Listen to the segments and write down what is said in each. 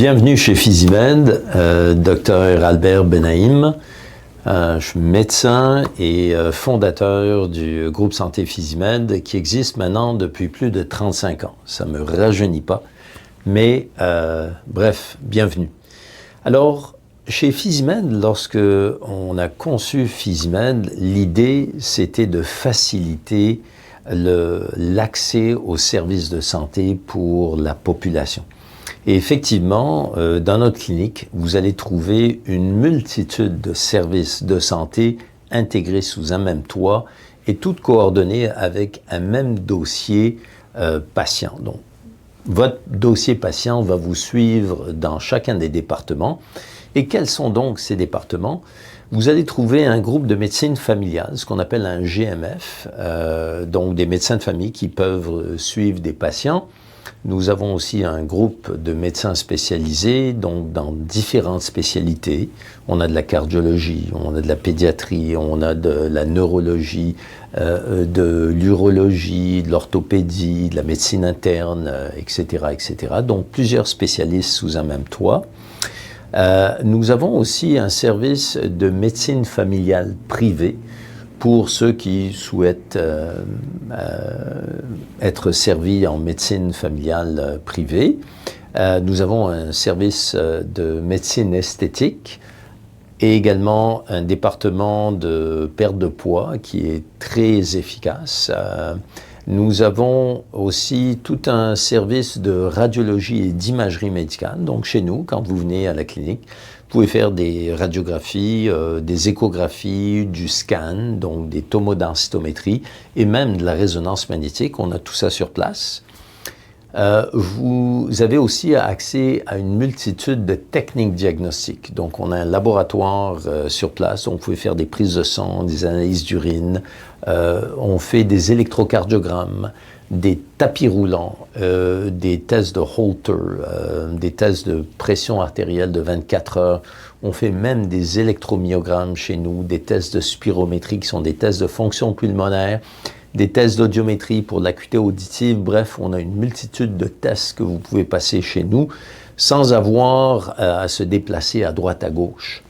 Bienvenue chez Physimed, Dr Albert Benaïm. Je suis médecin et fondateur du groupe Santé Physimed qui existe maintenant depuis plus de 35 ans. Ça ne me rajeunit pas, mais bref, bienvenue. Alors, chez Physimed, lorsque on a conçu Physimed, l'idée c'était de faciliter l'accès aux services de santé pour la population. Et effectivement, dans notre clinique, vous allez trouver une multitude de services de santé intégrés sous un même toit et toutes coordonnées avec un même dossier patient. Donc, votre dossier patient va vous suivre dans chacun des départements. Et quels sont donc ces départements? Vous allez trouver un groupe de médecine familiale, ce qu'on appelle un GMF, donc des médecins de famille qui peuvent suivre des patients. Nous avons aussi un groupe de médecins spécialisés, donc dans différentes spécialités. On a de la cardiologie, on a de la pédiatrie, on a de la neurologie, de l'urologie, de l'orthopédie, de la médecine interne, etc., etc. Donc plusieurs spécialistes sous un même toit. Nous avons aussi un service de médecine familiale privée pour ceux qui souhaitent être servis en médecine familiale privée. Nous avons un service de médecine esthétique et également un département de perte de poids qui est très efficace. Nous avons aussi tout un service de radiologie et d'imagerie médicale. Donc chez nous, quand vous venez à la clinique, vous pouvez faire des radiographies, des échographies, du scan, donc des tomodensitométries et même de la résonance magnétique. On a tout ça sur place. Vous avez aussi accès à une multitude de techniques diagnostiques. Donc, on a un laboratoire sur place, donc vous pouvez faire des prises de sang, des analyses d'urine, on fait des électrocardiogrammes, des tapis roulants, des tests de Holter, des tests de pression artérielle de 24 heures. On fait même des électromyogrammes chez nous, des tests de spirométrie qui sont des tests de fonction pulmonaire, des tests d'audiométrie pour l'acuité auditive. Bref, on a une multitude de tests que vous pouvez passer chez nous sans avoir à se déplacer à droite à gauche.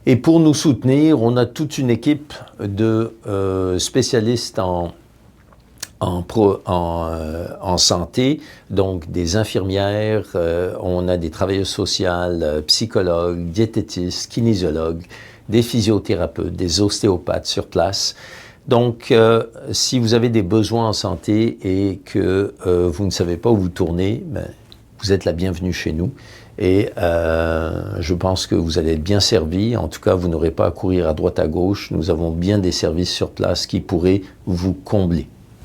Et pour nous soutenir, on a toute une équipe de spécialistes en santé, donc des infirmières, on a des travailleurs sociaux, psychologues, diététistes, kinésiologues, des physiothérapeutes, des ostéopathes sur place. Donc, si vous avez des besoins en santé et que vous ne savez pas où vous tourner, ben, vous êtes la bienvenue chez nous. Et je pense que vous allez être bien servi. En tout cas, vous n'aurez pas à courir à droite à gauche. Nous avons bien des services sur place qui pourraient vous combler.